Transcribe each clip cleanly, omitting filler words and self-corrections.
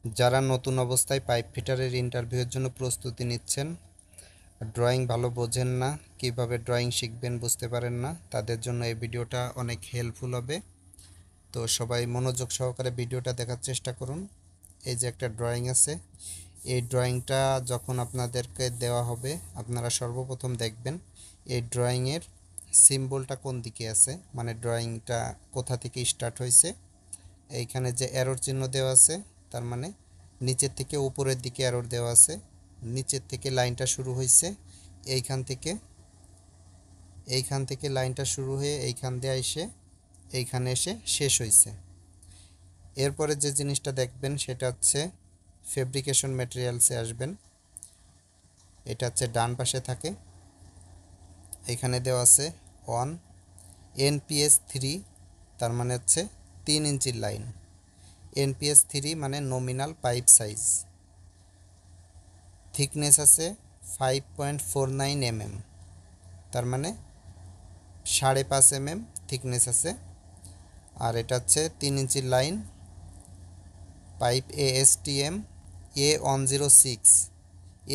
যারা নতুন অবস্থায় পাইপ ফিটারের ইন্টারভিউয়ের জন্য প্রস্তুতি নিচ্ছেন, ড্রয়িং ভালো বোঝেন না, কিভাবে ড্রয়িং শিখবেন বুঝতে পারেন না, তাদের জন্য এই ভিডিওটা অনেক হেল্পফুল হবে। তো সবাই মনোযোগ সহকারে ভিডিওটা দেখার চেষ্টা করুন। এই যে একটা ড্রয়িং আছে, এই ড্রয়িংটা যখন আপনাদেরকে দেওয়া হবে আপনারা সর্বপ্রথম দেখবেন এই ড্রয়িংয়ের সিম্বলটা কোন দিকে আছে, মানে ড্রয়িংটা কোথা থেকে স্টার্ট হয়েছে। এইখানে যে অ্যারোর চিহ্ন দেওয়া আছে তার মানে নিচের থেকে উপরের দিকে অ্যারোর দেওয়া আছে। নিচের থেকে লাইনটা শুরু হয়েছে, এইখান থেকে লাইনটা শুরু হয়ে এইখান দিয়ে এইখানে এসে শেষ হয়েছে। এরপরে যে জিনিসটা দেখবেন সেটা হচ্ছে ফেব্রিকেশন ম্যাটেরিয়ালসে আসবেন। এটা হচ্ছে ডান পাশে থাকে, এখানে দেওয়া আছে 1 NPS 3, তার মানে হচ্ছে 3 ইঞ্চির লাইন। NPS 3 মানে নমিনাল পাইপ সাইজ। থিকনেস আছে 5.49 mm, তার মানে 5.5 mm থিকনেস আছে। আর এটা হচ্ছে 3 ইঞ্চির line. Pipe ASTM A106,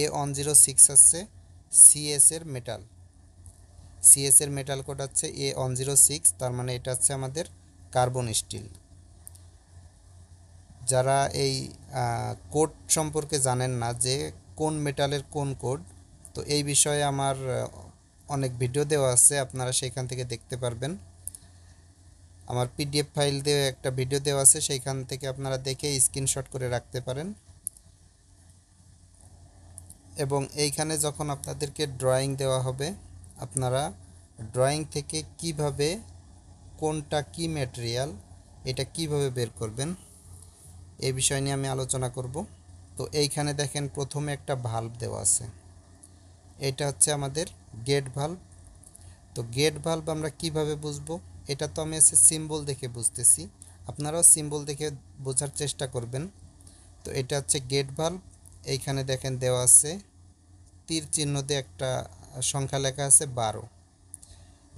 A106 হচ্ছে CS এর মেটাল। CS এর মেটাল কোড হচ্ছে A106, তার মানে এটা হচ্ছে আমাদের কার্বন স্টিল। যারা এই কোড সম্পর্কে জানেন না যে কোন মেটালের কোন কোড, তো এই বিষয়ে আমার অনেক ভিডিও দেওয়া আছে, আপনারা সেখান থেকে দেখতে পারবেন। আমার PDF ফাইল দিয়ে একটা ভিডিও দেওয়া আছে, সেইখান থেকে আপনারা দেখে স্ক্রিনশট করে রাখতে পারেন। এবং এইখানে যখন আপনাদেরকে ড্রয়িং দেওয়া হবে, আপনারা ড্রয়িং থেকে কিভাবে কোনটা কি ম্যাটেরিয়াল এটা কিভাবে বের করবেন এই বিষয় নিয়ে আমি আলোচনা করব। তো এইখানে দেখেন প্রথমে একটা ভাল্ব দেওয়া আছে, এটা হচ্ছে আমাদের গেট ভাল্ব। তো গেট ভাল্ব আমরা কিভাবে বুঝবো, এটা তো আমি এসে সিম্বল দেখে বুঝতেছি, আপনারাও সিম্বল দেখে বোঝার চেষ্টা করবেন। তো এটা হচ্ছে গেট ভাল্ব। এইখানে দেখেন দেওয়া আছে তীর চিহ্ন দিয়ে একটা সংখ্যা লেখা আছে 12,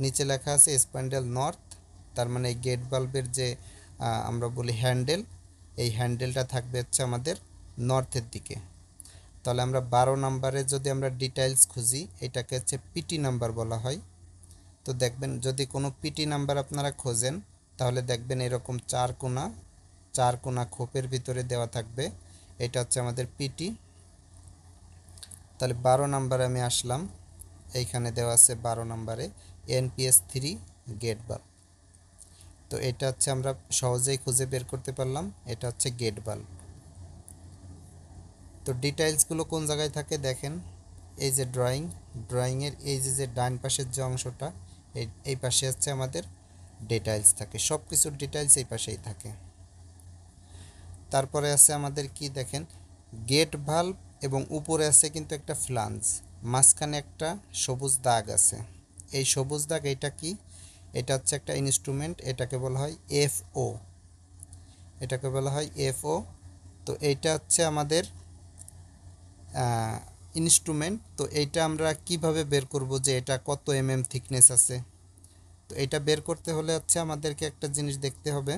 নিচে লেখা আছে স্প্যান্ডেল নর্থ, তার মানে গেট বাল্বের যে আমরা বলি হ্যান্ডেল, এই হ্যান্ডেলটা থাকবে হচ্ছে আমাদের নর্থের দিকে। তাহলে আমরা 12 নাম্বারে যদি আমরা ডিটেইলস খুঁজি, এটাকে হচ্ছে পিটি নাম্বার বলা হয়। তো দেখবেন যদি কোনো পিটি নাম্বার আপনারা খোঁজেন তাহলে দেখবেন এরকম চার কোণা খোপের ভিতরে দেওয়া থাকবে, এটা হচ্ছে আমাদের পিটি। তাহলে 12 নাম্বারে আমি আসলাম, এইখানে দেওয়া আছে 12 নাম্বারে NPS 3 গেট বাল্ব। তো এটা হচ্ছে আমরা সহজেই খুঁজে বের করতে পারলাম, এটা হচ্ছে গেট বাল্ব। তো ডিটেইলসগুলো কোন জায়গায় থাকে দেখেন, এই যে ড্রয়িংয়ের এই যে ডান পাশের যে অংশটা, এই পাশে হচ্ছে আমাদের ডিটেইলস থাকে, সব কিছুর ডিটেইলস এই পাশেই থাকে। তারপরে আছে আমাদের কি দেখেন গেট ভাল্ব, এবং উপরে আছে কিন্তু একটা ফ্লাঞ্জ, মাঝখানে একটা সবুজ দাগ আছে। এই সবুজ দাগ এটা কি, এটা হচ্ছে একটা ইনস্ট্রুমেন্ট, এটাকে বলা হয় FO, এটাকে বলা হয় FO। তো এইটা হচ্ছে আমাদের ইনস্ট্রুমেন্ট। তো এইটা আমরা কিভাবে বের করব যে এটা কত থিকনেস আছে। তো এটা বের করতে হলে হচ্ছে আমাদেরকে একটা জিনিস দেখতে হবে,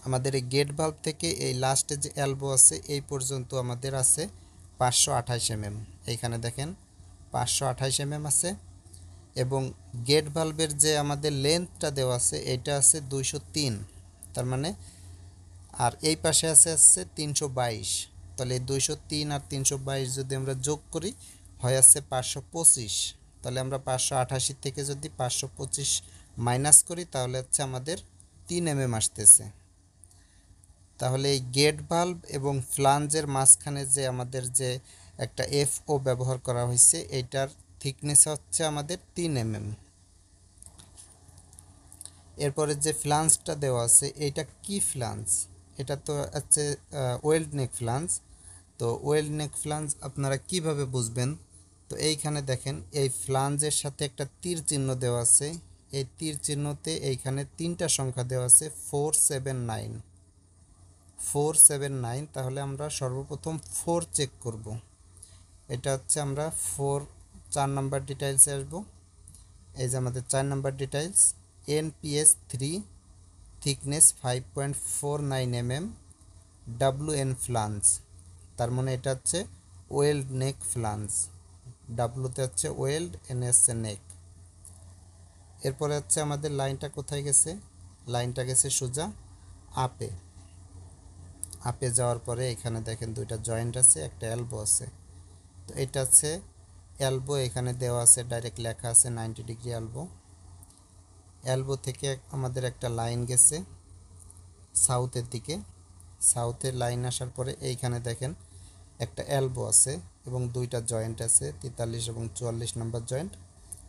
আমাদের এই গেট ভাল্ব থেকে এই লাস্টে যে এলবো আছে এই পর্যন্ত আমাদের আছে 528 এইখানে দেখেন 528 আছে। এবং গেট ভাল্বের যে আমাদের লেন্থটা দেওয়া আছে এটা আছে 203, তার মানে আর এই পাশে আছে 322। তাহলে 203 আর 322 যদি আমরা যোগ করি হয় আছে 525। তাহলে আমরা 588 থেকে যদি 525 মাইনাস করি তাহলে হচ্ছে আমাদের 3 আসতেছে। তাহলে এই গেট ভাল্ব এবং ফ্লাঞ্জের মাঝখানে যে আমাদের যে একটা FO ব্যবহার করা হয়েছে, এইটার থিকনেস হচ্ছে আমাদের 3 এরপরে যে ফ্লাঞ্জটা দেওয়া আছে এইটা কি ফ্লাঞ্জ, এটা তো হচ্ছে ওয়েল্ড নেক ফ্লাঞ্জ। তো ওয়েল্ড নেক ফ্লাঞ্জ আপনারা কিভাবে বুঝবেন, তো এইখানে দেখেন এই ফ্লাঞ্জের সাথে একটা তীর চিহ্ন দেওয়া আছে, এই তীর চিহ্নতে এইখানে 3টা সংখ্যা দেওয়া আছে 479। তাহলে আমরা সর্বপ্রথম 4 চেক করব, এটা হচ্ছে আমরা 4 নাম্বার ডিটেইলসে আসবো। এই যে আমাদের 4 number details NPS 3 thickness 5.49 mm, WN flange, তার মানে এটা হচ্ছে ওয়েল্ড নেক ফ্লাঞ্জ। ডাব্লুতে হচ্ছে ওয়েল্ড, এনে হচ্ছে নেক। এরপরে হচ্ছে আমাদের লাইনটা কোথায় গেছে, লাইনটা গেছে সোজা আপে। আপে যাওয়ার পরে এখানে দেখেন দুইটা জয়েন্ট আছে, একটা এলবো আছে। তো এটা হচ্ছে এলবো, এখানে দেওয়া আছে, ডাইরেক্ট লেখা আছে 90 ডিগ্রি এলবো। এলবো থেকে আমাদের একটা লাইন গেছে সাউথের দিকে। সাউথের লাইন আসার পরে এইখানে দেখেন একটা এলবো আছে এবং দুইটা জয়েন্ট আছে, 43 এবং 44 নম্বর জয়েন্ট।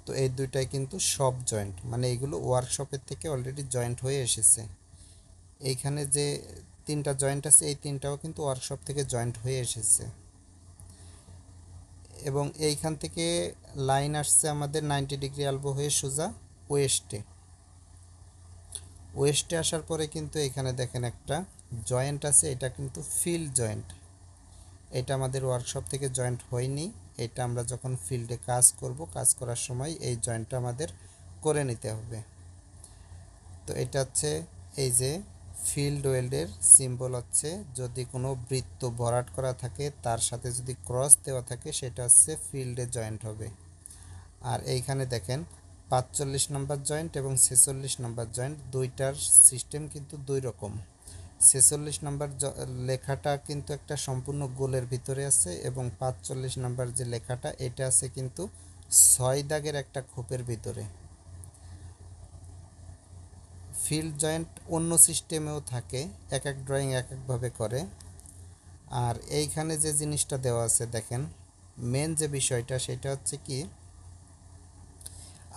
তো এই দুইটাই কিন্তু সব জয়েন্ট, মানে এগুলো ওয়ার্কশপের থেকে অলরেডি জয়েন্ট হয়ে এসেছে। এইখানে যে তিনটা জয়েন্ট আছে এই তিনটাও কিন্তু ওয়ার্কশপ থেকে জয়েন্ট হয়ে এসেছে। এবং এইখান থেকে লাইন আসছে আমাদের 90 ডিগ্রি এলবো হয়ে সোজা ওয়েস্টে। ওয়েস্টে আসার পরে কিন্তু এখানে দেখেন একটা জয়েন্ট আছে, এটা কিন্তু ফিল্ড জয়েন্ট। এটা আমাদের ওয়ার্কশপ থেকে জয়েন্ট হয়নি, এটা আমরা যখন ফিল্ডে কাজ করব, কাজ করার সময় এই জয়েন্টটা আমাদের করে নিতে হবে। তো এটা হচ্ছে এই যে ফিল্ড ওয়েল্ডের সিম্বল হচ্ছে যদি কোনো বৃত্ত ভরাট করা থাকে তার সাথে যদি ক্রস দেওয়া থাকে সেটা হচ্ছে ফিল্ডে জয়েন্ট হবে। আর এইখানে দেখেন 45 নম্বর জয়েন্ট এবং 46 নম্বর জয়েন্ট, দুইটার সিস্টেম কিন্তু দুই রকম। 46 নম্বর লেখাটা কিন্তু একটা সম্পূর্ণ গোলের ভিতরে আছে এবং 45 নম্বর যে লেখাটা এটা আছে কিন্তু 6 দাগের একটা খোপের ভিতরে। ফিল্ড জয়েন্ট অন্য সিস্টেমেও থাকে, এক এক ড্রয়িং এক একভাবে করে। আর এইখানে যে জিনিসটা দেওয়া আছে দেখেন, মেন যে বিষয়টা সেটা হচ্ছে কি,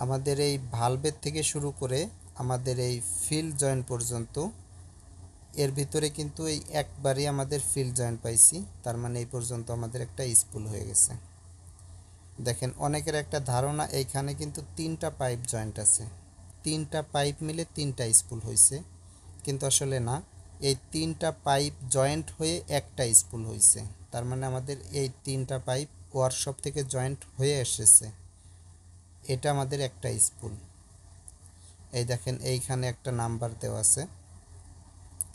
আমাদের এই ভালভের থেকে শুরু করে আমাদের এই ফিল্ড জয়েন্ট পর্যন্ত এর ভিতরে কিন্তু এই একবারই আমাদের ফিল্ড জয়েন্ট পাইছি, তার মানে এই পর্যন্ত আমাদের একটা স্পুল হয়ে গেছে। দেখেন অনেকের একটা ধারণা এইখানে কিন্তু তিনটা পাইপ জয়েন্ট আছে, তিনটা পাইপ মিলে তিনটা স্পুল হয়েছে, কিন্তু আসলে না, এই তিনটা পাইপ জয়েন্ট হয়ে একটা স্পুল হয়েছে। তার মানে আমাদের এই তিনটা পাইপ ওয়ার্কশপ থেকে জয়েন্ট হয়ে এসেছে, এটা আমাদের একটা স্পুল। এই দেখেন এইখানে একটা নাম্বার দেওয়া আছে,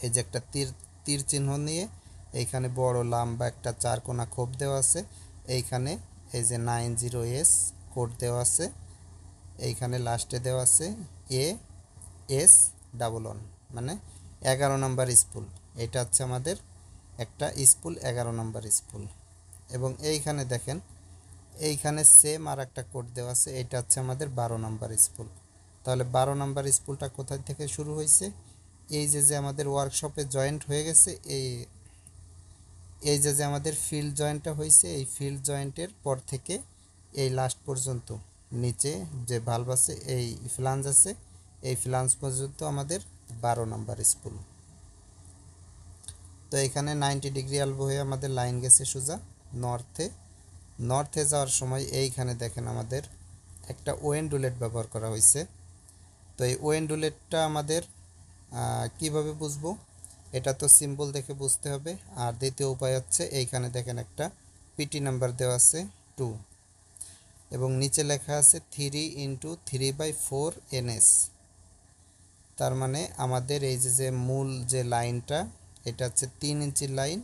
এই যে একটা তীর তীর চিহ্ন নিয়ে এইখানে বড় লম্বা একটা চারকোনা খোপ দেওয়া আছে। এইখানে এই যে 90S কোড দেওয়া আছে, এইখানে লাস্টে দেওয়া আছে AS11, মানে 11 নম্বর স্পুল। এটা হচ্ছে আমাদের একটা স্পুল, 11 নম্বর স্পুল। এবং এইখানে দেখেন এইখানে সেম আর একটা কোড দেওয়া আছে, এটা হচ্ছে আমাদের 12 নম্বর স্পুল। তাহলে 12 নম্বর স্পুলটা কোথায় থেকে শুরু হয়েছে, এই যে আমাদের ওয়ার্কশপে জয়েন্ট হয়ে গেছে, এই যে আমাদের ফিল্ড জয়েন্টটা হয়েছে, এই ফিল্ড জয়েন্টের পর থেকে এই লাস্ট পর্যন্ত নিচে যে ভালভ আছে, এই ফ্লাঞ্জ আছে, এই ফ্লাঞ্জ পর্যন্ত আমাদের 12 নম্বর স্পুল। তো এখানে 90 ডিগ্রি এলবো হয়ে আমাদের লাইন গেছে সোজা নর্থে। নর্থে যাওয়ার সময় এইখানে দেখেন আমাদের একটা ওয়েন্ড রুলেট ব্যবহার করা হয়েছে। তো এই ওয়েন্ড রুলেটটা আমাদের কিভাবে বুঝবো, এটা তো সিম্বল দেখে বুঝতে হবে। আর দ্বিতীয় উপায় হচ্ছে এইখানে দেখেন একটা পিটি নাম্বার দেওয়া আছে 2 এবং নিচে লেখা আছে 3 × 3/4 NS। তার মানে আমাদের এই যে মূল যে লাইনটা এটা হচ্ছে 3 ইঞ্চি লাইন,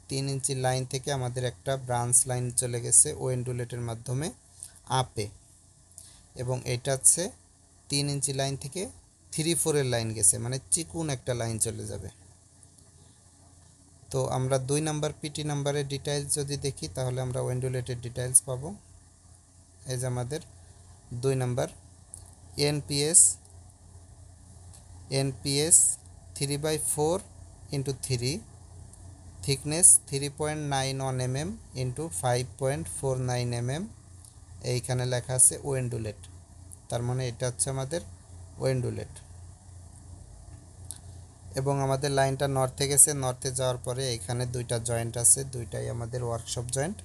3 ইঞ্চি লাইন থেকে আমাদের একটা ব্রাঞ্চ লাইন চলে গেছে ওয়েন্ড রুলেটের মাধ্যমে আপে, এবং এটা হচ্ছে 3 ইঞ্চি লাইন থেকে 3/4 লাইন গেছে, মানে চিকুন একটা লাইন চলে যাবে। তো আমরা 2 নাম্বার পিটি নাম্বারের ডিটেইলস যদি দেখি তাহলে আমরা ওয়েন্ড রুলেটের ডিটেইলস পাবো। এই যে আমাদের 2 number NPS 3/4 × 3, thickness 3.91 mm × 5.49 mm। এইখানে লেখা আছে ওয়েন্ড রুলেট, তার মানে এটা হচ্ছে আমাদের ওয়েন্ড রুলেট। এবং আমাদের লাইনটা নর্থে গেছে, নর্থে যাওয়ার পরে এখানে দুইটা জয়েন্ট আছে, দুইটাই আমাদের ওয়ার্কশপ জয়েন্ট,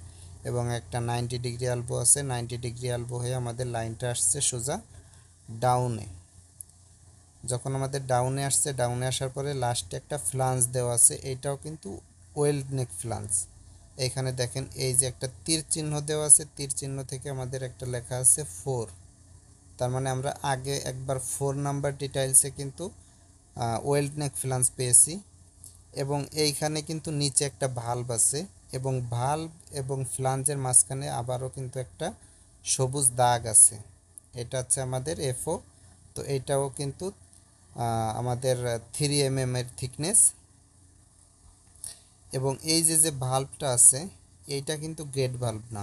এবং একটা 90 ডিগ্রি এলবো আছে। 90 ডিগ্রি এলবো হয়ে আমাদের লাইনটা আসছে সোজা ডাউনে। যখন আমাদের ডাউনে আসছে, ডাউনে আসার পরে লাস্টে একটা ফ্লাঞ্জ দেওয়া আছে, এইটাও কিন্তু ওয়েল্ড নেক ফ্লাঞ্জ। এখানে দেখেন এই যে একটা তীর চিহ্ন দেওয়া আছে, তীর চিহ্ন থেকে আমাদের একটা লেখা আছে 4, তার মানে আমরা আগে একবার 4 নাম্বার ডিটেইলসে কিন্তু ওয়েল্ড নেক ফ্লাঞ্জ পেয়েছি। এবং এইখানে কিন্তু নিচে একটা ভাল্ব আছে এবং ভাল্ব এবং ফ্লাঞ্জের মাঝখানে আবারও কিন্তু একটা সবুজ দাগ আছে। এটা হচ্ছে আমাদের এফও। তো এটাও কিন্তু আমাদের 3 mm এর থিকনেস। এবং এই যে ভাল্বটা আছে এইটা কিন্তু গেট ভাল্ব না।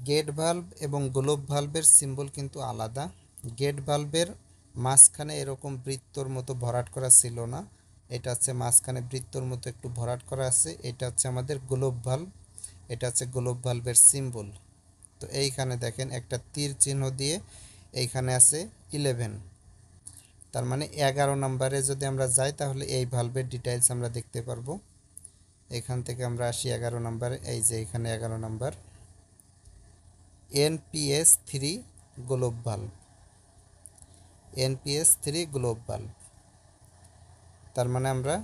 গেট ভাল্ব এবং গ্লোব ভাল্বের সিম্বল কিন্তু আলাদা। গেট ভাল্বের মাঝখানে এরকম বৃত্তর মতো ভরাট করা ছিল না, এটা হচ্ছে মাঝখানে বৃত্তর মতো একটু ভরাট করা আছে। এটা হচ্ছে আমাদের গ্লোব ভাল্ব, এটা হচ্ছে গ্লোব ভাল্বের সিম্বল। তো এইখানে দেখেন একটা তীর চিহ্ন দিয়ে এইখানে আছে 11, তার মানে 11 নম্বরে যদি আমরা যাই তাহলে এই ভাল্বের ডিটেইলস আমরা দেখতে পারবো। এখান থেকে আমরা আসি 11 নম্বরে, এই যে এখানে 11 নম্বর NPS3 globe valve, NPS3 globe valve. তার মানে আমরা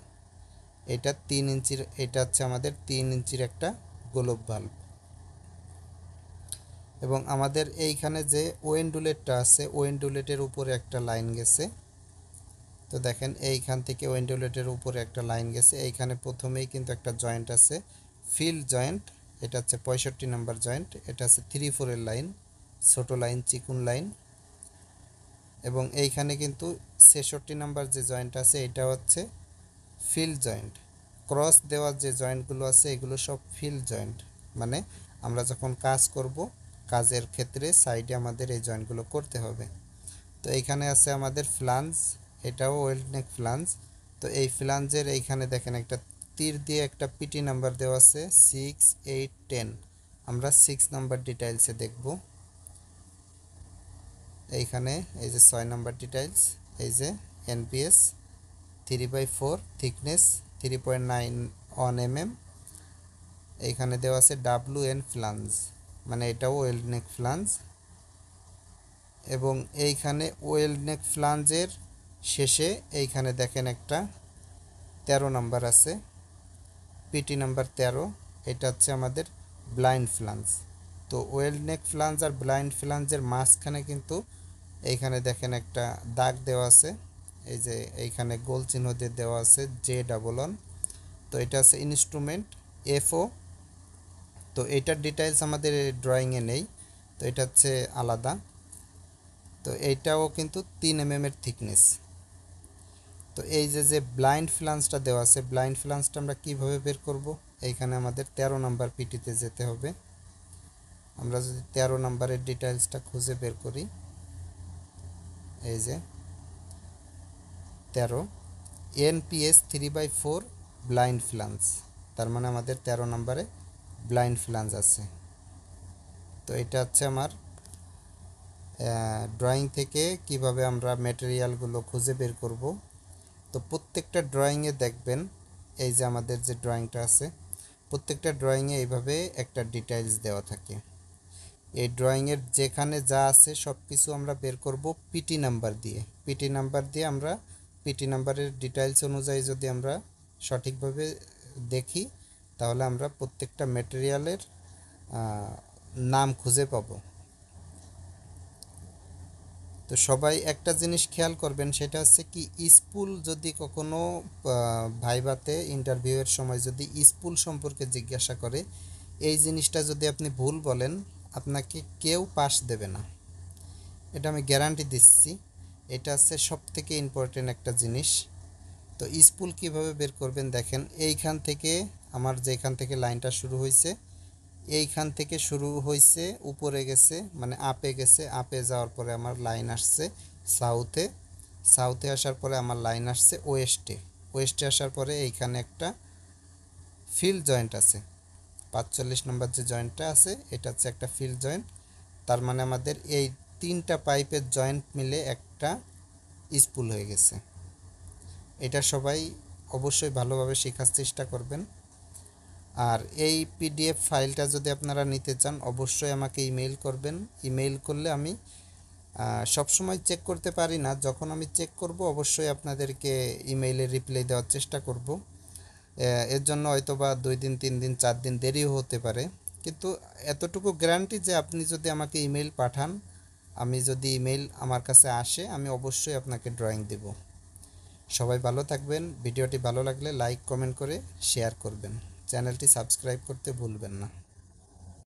এটা 3 ইঞ্চির, এটা হচ্ছে আমাদের 3 ইঞ্চির একটা গ্লোব ভাল্ব। এবং আমাদের এইখানে যে ওয়েন্ডুলেটটা আছে ওয়েন্ডুলেটের উপরে একটা লাইন গেছে। তো দেখেন এইখান থেকে ওয়েন্ডুলেটের উপরে একটা লাইন গেছে। এইখানে প্রথমেই কিন্তু একটা জয়েন্ট আছে ফিল্ড জয়েন্ট, এটা হচ্ছে 65 নম্বর জয়েন্ট। এটা হচ্ছে 3-4 এর লাইন, ছোট লাইন, চিকুন লাইন। এবং এইখানে কিন্তু 66 নম্বর যে জয়েন্ট আছে এটা হচ্ছে ফিল্ড জয়েন্ট। ক্রস দেওয়ার যে জয়েন্টগুলো আছে এগুলো সব ফিল্ড জয়েন্ট, মানে আমরা যখন কাজ করব কাজের ক্ষেত্রে সাইডে আমাদের এই জয়েন্টগুলো করতে হবে। তো এইখানে আছে আমাদের ফ্লাঞ্জ, এটাও ওয়েল্ড নেক ফ্লাঞ্জ। তো এই ফ্লাঞ্জের এইখানে দেখেন একটা তীর দিয়ে একটা পিটি নাম্বার দেওয়া আছে 6, 8, 10। আমরা 6 নাম্বার ডিটেইলসে দেখব। এইখানে এই যে 6 নাম্বার ডিটেইলস, এই যে NPS 3/4 থিকনেস 3.91 mm। এইখানে দেওয়া আছে WN ফ্লাঞ্জ, মানে এটাও ওয়েল্ড নেক ফ্লাঞ্জ। এবং এইখানে ওয়েল্ড নেক ফ্লাঞ্জের শেষে এইখানে দেখেন একটা 13 নাম্বার আছে, পিটি নাম্বার 13। এটা হচ্ছে আমাদের ব্লাইন্ড ফ্লাঞ্জ। তো ওয়েল্ড নেক ফ্লাঞ্জ আর ব্লাইন্ড ফ্লাঞ্জের মাঝখানে কিন্তু এইখানে দেখেন একটা দাগ দেওয়া আছে, এই যে এইখানে গোল চিহ্ন দিয়ে দেওয়া আছে J11। তো এটা আছে ইনস্ট্রুমেন্ট FO। তো এটার ডিটেইলস আমাদের ড্রয়িংয়ে নেই, তো এটা হচ্ছে আলাদা। তো এইটাও কিন্তু 3 mm এর থিকনেস। তো এই যে ব্লাইন্ড ফ্লাঞ্জটা দেওয়া আছে, ব্লাইন্ড ফ্লাঞ্জটা আমরা কিভাবে বের করব? এইখানে আমাদের 13 নাম্বার পিটিতে যেতে হবে। আমরা যদি 13 নাম্বারের ডিটেইলসটা খুঁজে বের করি, এই যে 13 NPS 3/4 ব্লাইন্ড ফ্লাঞ্জ, তার মানে আমাদের 13 নাম্বারে ব্লাইন্ড ফ্লাঞ্জ আছে। তো এটা হচ্ছে আমার ড্রয়িং থেকে কিভাবে আমরা ম্যাটেরিয়ালগুলো খুঁজে বের করব। তো প্রত্যেকটা ড্রয়িংয়ে দেখবেন এই যে আমাদের যে ড্রয়িংটা আছে প্রত্যেকটা ড্রয়িংয়ে এইভাবে একটা ডিটেইলস দেওয়া থাকে। এই ড্রয়িংয়ের যেখানে যা আছে সব কিছু আমরা বের করব পিটি নাম্বার দিয়ে। পিটি নাম্বার দিয়ে আমরা পিটি নাম্বারের ডিটেইলস অনুযায়ী যদি আমরা সঠিকভাবে দেখি তাহলে আমরা প্রত্যেকটা ম্যাটেরিয়ালের নাম খুঁজে পাবো। তো সবাই একটা জিনিস খেয়াল করবেন, সেটা হচ্ছে কি স্পুল যদি কখনো ভাইভাতে ইন্টারভিউয়ের সময় যদি স্পুল সম্পর্কে জিজ্ঞাসা করে, এই জিনিসটা যদি আপনি ভুল বলেন আপনাকে কেউ পাস দেবে না, এটা আমি গ্যারান্টি দিচ্ছি। এটা হচ্ছে সবথেকে ইম্পর্টেন্ট একটা জিনিস। তো স্পুল কিভাবে বের করবেন দেখেন, এইখান থেকে আমার যেখান থেকে লাইনটা শুরু হয়েছে এইখান থেকে শুরু হয়েছে উপরে গেছে, মানে আপে গেছে, আপে যাওয়ার পরে আমার লাইন আসছে সাউথে, সাউথে আসার পরে আমার লাইন আসছে ওয়েস্টে, ওয়েস্টে আসার পরে এইখানে একটা ফিল্ড জয়েন্ট আছে 45 নম্বর যে জয়েন্টটা আছে এটা হচ্ছে একটা ফিল্ড জয়েন্ট। তার মানে আমাদের এই 3টা পাইপের জয়েন্ট মিলে একটা স্পুল হয়ে গেছে। এটা সবাই অবশ্যই ভালোভাবে শেখার চেষ্টা করবেন। আর এই পিডিএফ ফাইলটা যদি আপনারা নিতে চান অবশ্যই আমাকে ইমেইল করবেন। ইমেইল করলে আমি সবসময় চেক করতে পারি না, যখন আমি চেক করব অবশ্যই আপনাদেরকে ইমেইলে রিপ্লাই দেওয়ার চেষ্টা করব। এর জন্য হয়তো বা 2 দিন 3 দিন 4 দিন দেরিও হতে পারে, কিন্তু এতটুকু গ্যারান্টি যে আপনি যদি আমাকে ইমেইল পাঠান, আমি যদি ইমেইল আমার কাছে আসে আমি অবশ্যই আপনাকে ড্রয়িং দেব। সবাই ভালো থাকবেন। ভিডিওটি ভালো লাগলে লাইক কমেন্ট করে শেয়ার করবেন। চ্যানেলটি সাবস্ক্রাইব করতে ভুলবেন না।